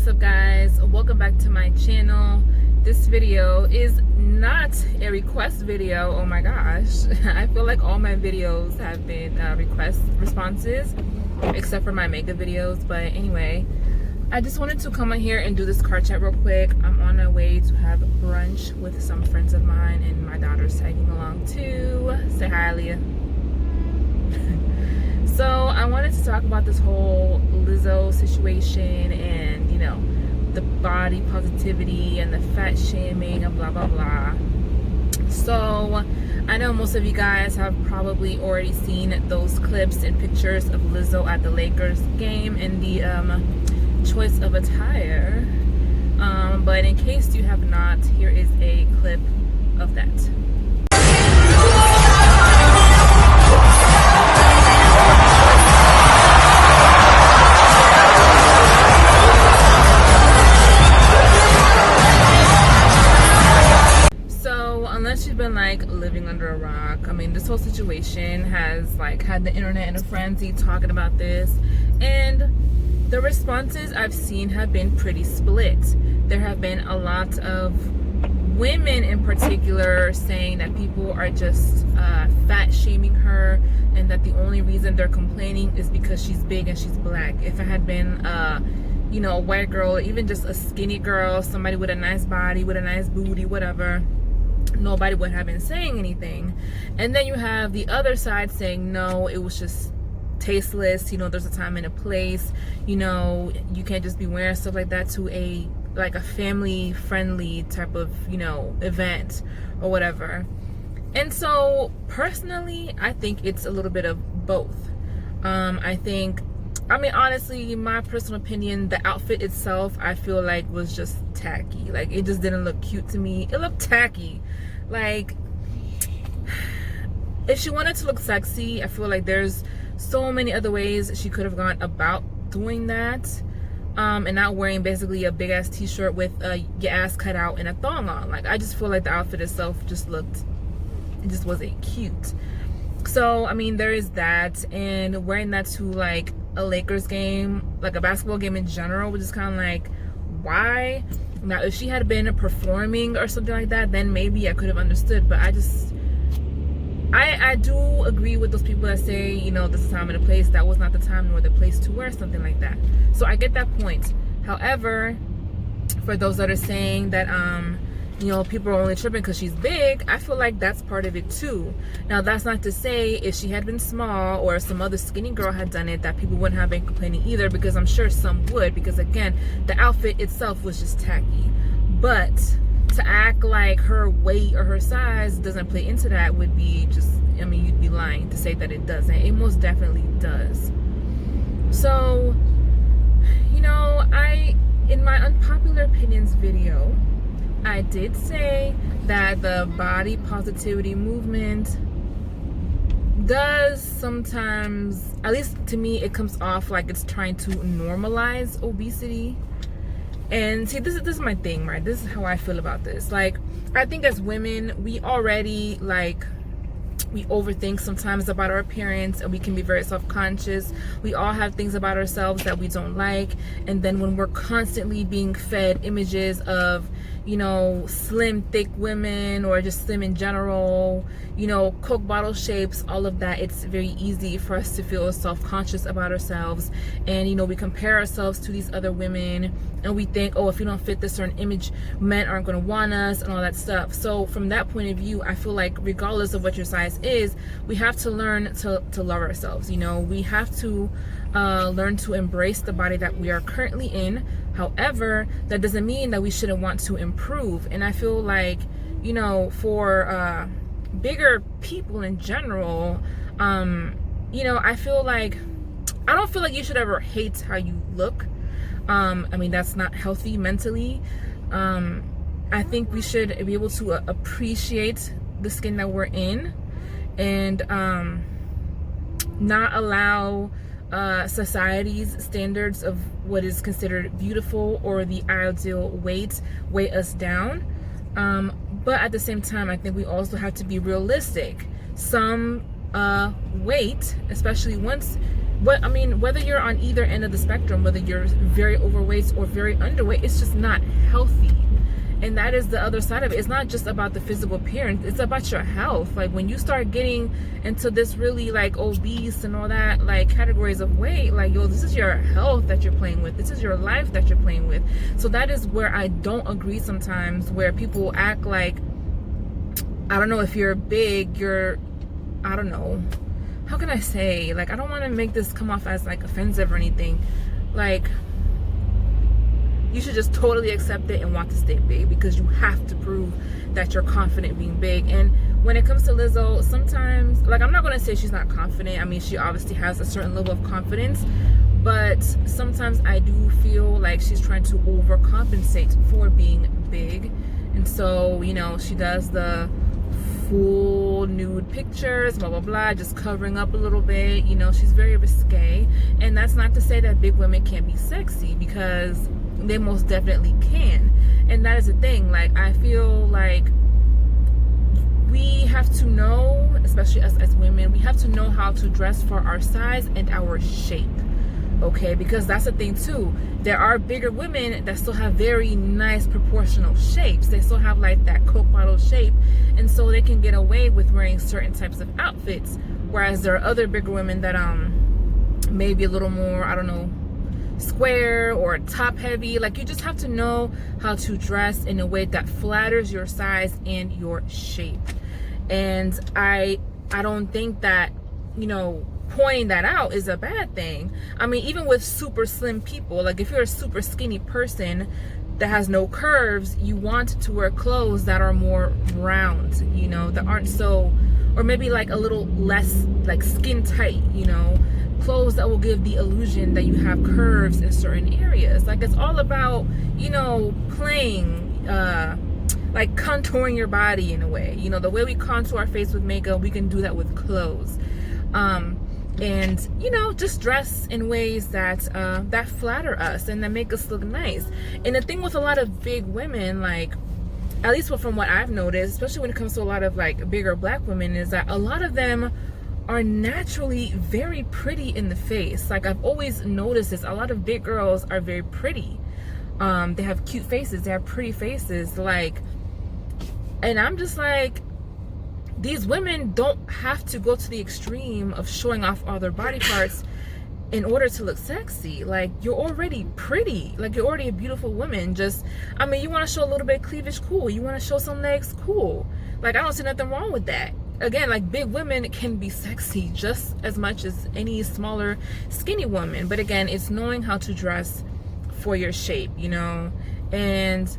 What's up, guys? Welcome back to my channel. This video is not a request video. Oh my gosh. I feel like all my videos have been request responses except for my makeup videos. But anyway, I just wanted to come on here and do this car chat real quick. I'm on my way to have brunch with some friends of mine, and my daughter's tagging along too. Say hi, Aaliyah. So I wanted to talk about this whole Lizzo situation and, you know, the body positivity and the fat shaming and blah, blah, blah. So I know most of you guys have probably already seen those clips and pictures of Lizzo at the Lakers game and the choice of attire. But in case you have not, here is a clip of that. Unless you've been like living under a rock, I mean, this whole situation has like had the internet in a frenzy talking about this, and the responses I've seen have been pretty split. There have been a lot of women in particular saying that people are just fat shaming her, and that the only reason they're complaining is because she's big and she's black. If it had been you know, a white girl, or even just a skinny girl, somebody with a nice body, with a nice booty, whatever, nobody would have been saying anything. And then you have the other side saying, no, it was just tasteless, you know, there's a time and a place, you know, you can't just be wearing stuff like that to a family friendly type of, you know, event or whatever. And so personally, I think it's a little bit of both. I mean, honestly, my personal opinion, the outfit itself, I feel like was just tacky. Like, it just didn't look cute to me. It looked tacky. Like, if she wanted to look sexy, I feel like there's so many other ways she could have gone about doing that. And not wearing basically a big ass t-shirt with your ass cut out and a thong on. Like, I just feel like the outfit itself just wasn't cute. So, I mean, there is that. And wearing that to like a Lakers game, like a basketball game in general, which is kind of like, why? Now, if she had been performing or something like that, then maybe I could have understood. But I do agree with those people that say, you know, this is time and a place. That was not the time nor the place to wear something like that. So I get that point. However, for those that are saying that you know, people are only tripping because she's big, I feel like that's part of it too. Now, that's not to say if she had been small or some other skinny girl had done it that people wouldn't have been complaining either, because I'm sure some would, because again, the outfit itself was just tacky. But to act like her weight or her size doesn't play into that would be just, I mean, you'd be lying to say that it doesn't. It most definitely does. So, you know, in my unpopular opinions video, I did say that the body positivity movement does sometimes, at least to me, it comes off like it's trying to normalize obesity. And see, this is my thing, right? This is how I feel about this. Like, I think as women, we already we overthink sometimes about our appearance, and we can be very self-conscious. We all have things about ourselves that we don't like, and then when we're constantly being fed images of, you know, slim, thick women, or just slim in general, you know, Coke bottle shapes, all of that, it's very easy for us to feel self-conscious about ourselves. And, you know, we compare ourselves to these other women, and we think, oh, if we don't fit this certain image, men aren't going to want us, and all that stuff. So from that point of view, I feel like regardless of what your size is, we have to learn to love ourselves. You know, we have to learn to embrace the body that we are currently in. However, that doesn't mean that we shouldn't want to improve. And I feel like, you know, for bigger people in general, you know, I don't feel like you should ever hate how you look. I mean, that's not healthy mentally. I think we should be able to appreciate the skin that we're in, and not allow society's standards of what is considered beautiful or the ideal weight weigh us down. But at the same time, I think we also have to be realistic. Some weight, especially once whether you're on either end of the spectrum, whether you're very overweight or very underweight, it's just not healthy. And that is the other side of it. It's not just about the physical appearance, it's about your health. Like when you start getting into this really like obese and all that like categories of weight, like, yo, this is your health that you're playing with, this is your life that you're playing with. So that is where I don't agree sometimes, where people act like, I don't know, if you're big, I don't know, how can I say, like, I don't want to make this come off as like offensive or anything, like, you should just totally accept it and want to stay big, because you have to prove that you're confident being big. And when it comes to Lizzo, sometimes, like, I'm not going to say she's not confident. I mean, she obviously has a certain level of confidence, but sometimes I do feel like she's trying to overcompensate for being big. And so, you know, she does the full nude pictures, blah blah blah, just covering up a little bit. You know, she's very risque. And that's not to say that big women can't be sexy, because they most definitely can. And that is the thing, like, I feel like we have to know, especially us as women, we have to know how to dress for our size and our shape, okay? Because that's the thing too, there are bigger women that still have very nice proportional shapes. They still have like that Coke bottle shape, and so they can get away with wearing certain types of outfits, whereas there are other bigger women that maybe a little more, I don't know, square or top heavy. Like, you just have to know how to dress in a way that flatters your size and your shape. And I don't think that, you know, pointing that out is a bad thing. I mean, even with super slim people, like if you're a super skinny person that has no curves, you want to wear clothes that are more round, you know, that aren't so, or maybe like a little less like skin tight, you know, clothes that will give the illusion that you have curves in certain areas. Like, it's all about, you know, playing, like contouring your body in a way. You know, the way we contour our face with makeup, we can do that with clothes. And, you know, just dress in ways that that flatter us and that make us look nice. And the thing with a lot of big women, like, at least from what I've noticed, especially when it comes to a lot of like bigger black women, is that a lot of them are naturally very pretty in the face. Like, I've always noticed this, a lot of big girls are very pretty. They have cute faces, they have pretty faces, like, and I'm just like, these women don't have to go to the extreme of showing off all their body parts in order to look sexy. Like, you're already pretty, like, you're already a beautiful woman. Just, I mean, you want to show a little bit of cleavage, cool. You want to show some legs, cool. Like, I don't see nothing wrong with that. Again, like, big women can be sexy just as much as any smaller skinny woman. But again, it's knowing how to dress for your shape, you know. And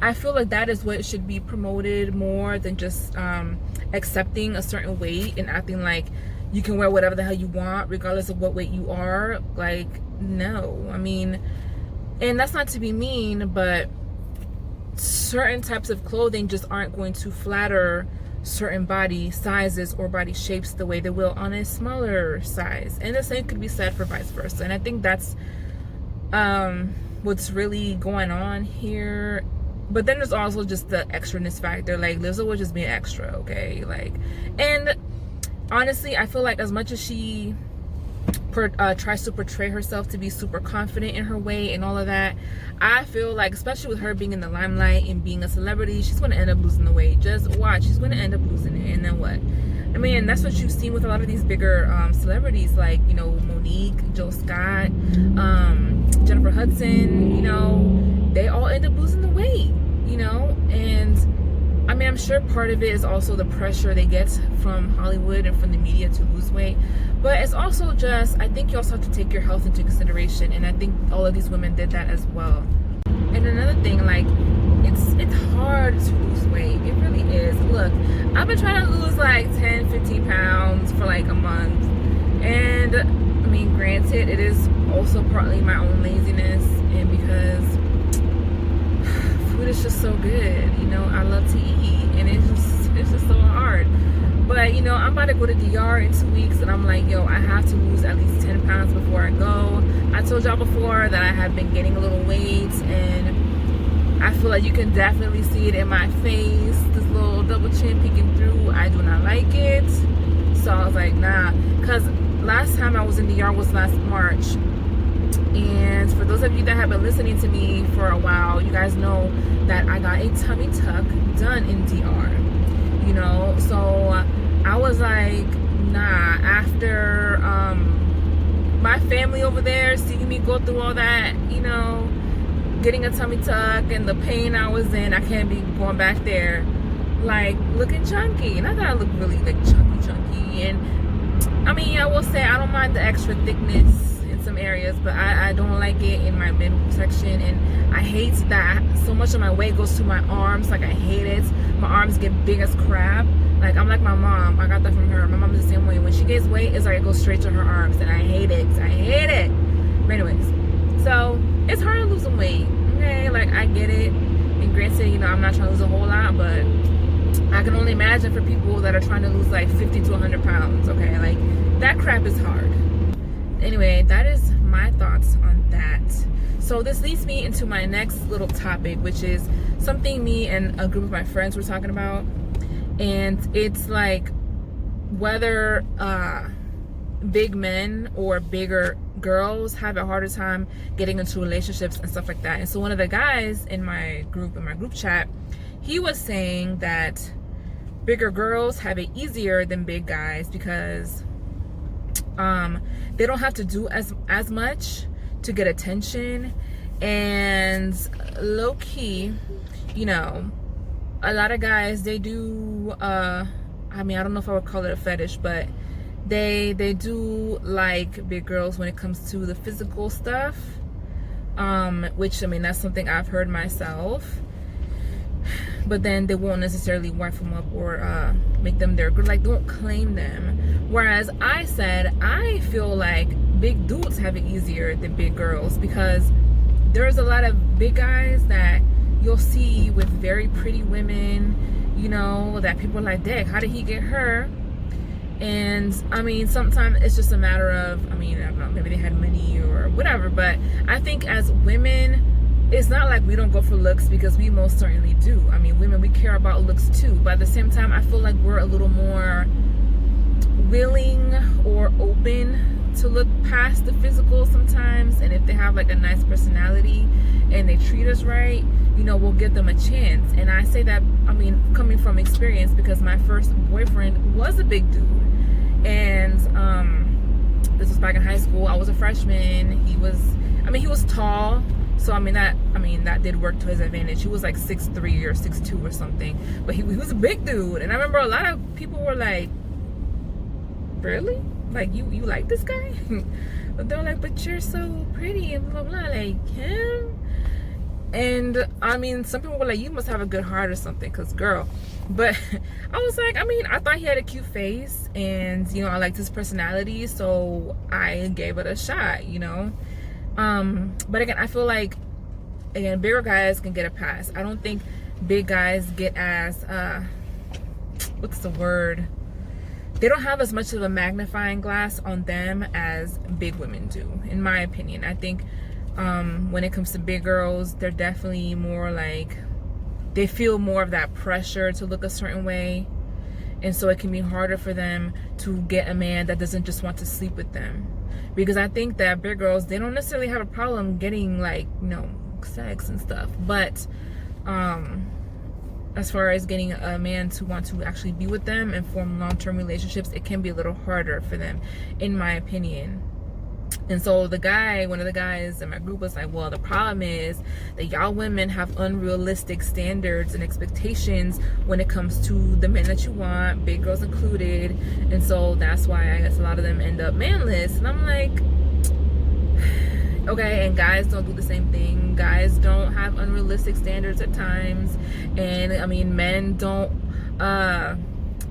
I feel like that is what should be promoted more than just accepting a certain weight and acting like you can wear whatever the hell you want regardless of what weight you are. Like, no. I mean, and that's not to be mean, but certain types of clothing just aren't going to flatter certain body sizes or body shapes the way they will on a smaller size. And the same could be said for vice versa. And I think that's what's really going on here. But then there's also just the extraness factor. Like, Lizzo was just being extra, okay? Like, and honestly, I feel like as much as she tries to portray herself to be super confident in her weight and all of that, I feel like, especially with her being in the limelight and being a celebrity, she's going to end up losing the weight. Just watch, she's going to end up losing it. And then what? I mean, that's what you've seen with a lot of these bigger celebrities, like, you know, Monique, Joe Scott, Jennifer Hudson, you know, they all end up losing the weight, you know. And I mean, I'm sure part of it is also the pressure they get from Hollywood and from the media to lose weight. But it's also just, I think you also have to take your health into consideration. And I think all of these women did that as well. And another thing, like, it's hard to lose weight. It really is. Look, I've been trying to lose like 10, 15 pounds for like a month. And I mean, granted, it is also partly my own laziness and because food is just so good. You know, I love to eat and it's just so hard. But, you know, I'm about to go to DR in 2 weeks and I'm like, yo, I have to lose at least 10 pounds before I go. I told y'all before that I have been gaining a little weight and I feel like you can definitely see it in my face. This little double chin peeking through, I do not like it. So I was like, nah, because last time I was in DR was last March. And for those of you that have been listening to me for a while, you guys know that I got a tummy tuck done in DR. You know, so I was like, nah, after my family over there seeing me go through all that, you know, getting a tummy tuck and the pain I was in, I can't be going back there like looking chunky. Not that I look really like chunky. And I mean, I will say I don't mind the extra thickness in some areas, but I don't like it in my midsection. And I hate that so much of my weight goes to my arms. Like, I hate it. My arms get big as crap. Like, I'm like my mom. I got that from her. My mom is the same way. When she gains weight, it's like it goes straight to her arms, and I hate it. I hate it. But anyways, so it's hard to lose some weight. Okay, like, I get it. And granted, you know, I'm not trying to lose a whole lot, but I can only imagine for people that are trying to lose like 50 to 100 pounds. Okay, like, that crap is hard. Anyway, that is my thoughts on that. So this leads me into my next little topic, which is something me and a group of my friends were talking about. And it's like whether big men or bigger girls have a harder time getting into relationships and stuff like that. And so one of the guys in my group chat, he was saying that bigger girls have it easier than big guys because they don't have to do as much to get attention. And low key, you know, a lot of guys, they do I mean, I don't know if I would call it a fetish, but they do like big girls when it comes to the physical stuff, which, I mean, that's something I've heard myself. But then they won't necessarily wife them up or make them their good, like, don't claim them. Whereas I said I feel like big dudes have it easier than big girls, because there's a lot of big guys that you'll see with very pretty women, you know, that people are like, dang, how did he get her? And I mean, sometimes it's just a matter of, I mean, I don't know, maybe they had money or whatever, but I think as women, it's not like we don't go for looks, because we most certainly do. I mean, women, we care about looks too, but at the same time, I feel like we're a little more willing or open to look past the physical sometimes. And if they have like a nice personality and they treat us right, you know, we'll give them a chance. And I say that, I mean, coming from experience, because my first boyfriend was a big dude. And this was back in high school. I was a freshman. He was tall. So I mean that did work to his advantage. He was like 6'3" or 6'2" or something. But he was a big dude. And I remember a lot of people were like, really? Like, you like this guy? But they're like, but you're so pretty and blah blah, like him. And I mean, some people were like, you must have a good heart or something, because girl. But I was like, I mean, I thought he had a cute face, and you know, I liked his personality, so I gave it a shot, you know. But again, I feel like, again, bigger guys can get a pass. I don't think big guys get as what's the word? They don't have as much of a magnifying glass on them as big women do, in my opinion. I think when it comes to big girls, they're definitely more like, they feel more of that pressure to look a certain way, and so it can be harder for them to get a man that doesn't just want to sleep with them. Because I think that big girls, they don't necessarily have a problem getting, like, you know, sex and stuff, but as far as getting a man to want to actually be with them and form long-term relationships, it can be a little harder for them, in my opinion. And so one of the guys in my group was like, well, the problem is that y'all women have unrealistic standards and expectations when it comes to the men that you want, big girls included. And so that's why I guess a lot of them end up manless. And I'm like, okay, and guys don't do the same thing. Guys don't have unrealistic standards at times. And I mean, men don't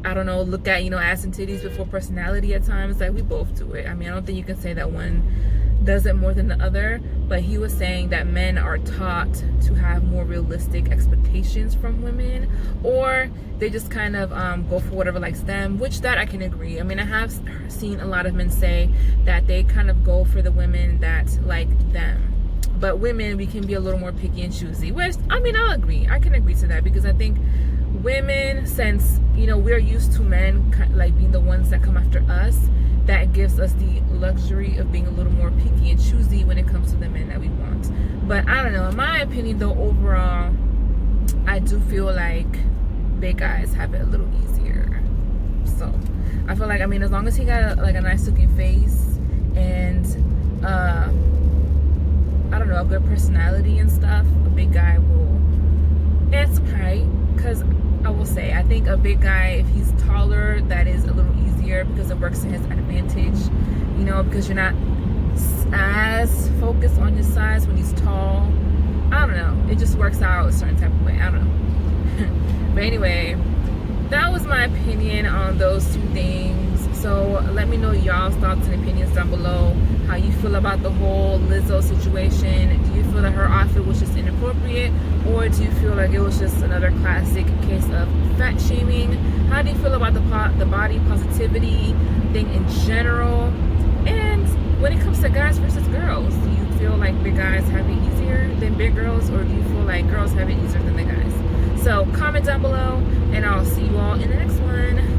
I don't know, look at, you know, ass and titties before personality at times. Like, we both do it. I mean, I don't think you can say that one does it more than the other, but he was saying that men are taught to have more realistic expectations from women, or they just kind of go for whatever likes them, which that I can agree. I mean, I have seen a lot of men say that they kind of go for the women that like them. But women, we can be a little more picky and choosy, which, I mean, I'll agree. I can agree to that, because I think women, since, you know, we're used to men like being the ones that come after us, that gives us the luxury of being a little more picky and choosy when it comes to the men that we want. But I don't know, in my opinion though, overall, I do feel like big guys have it a little easier. So I feel like, I mean, as long as he got like a nice looking face and I don't know, a good personality and stuff, a big guy will, and some height, because I will say, I think a big guy, if he's taller, that is a little easier because it works to his advantage, you know, because you're not as focused on your size when he's tall. I don't know, it just works out a certain type of way. I don't know. But anyway, that was my opinion on those two things. So let me know y'all's thoughts and opinions down below, how you feel about the whole Lizzo situation. Do you feel that her outfit was just inappropriate, or do you feel like it was just another classic case of fat shaming? How do you feel about the body positivity thing in general? And when it comes to guys versus girls, do you feel like big guys have it easier than big girls, or do you feel like girls have it easier than the guys? So comment down below, and I'll see you all in the next one.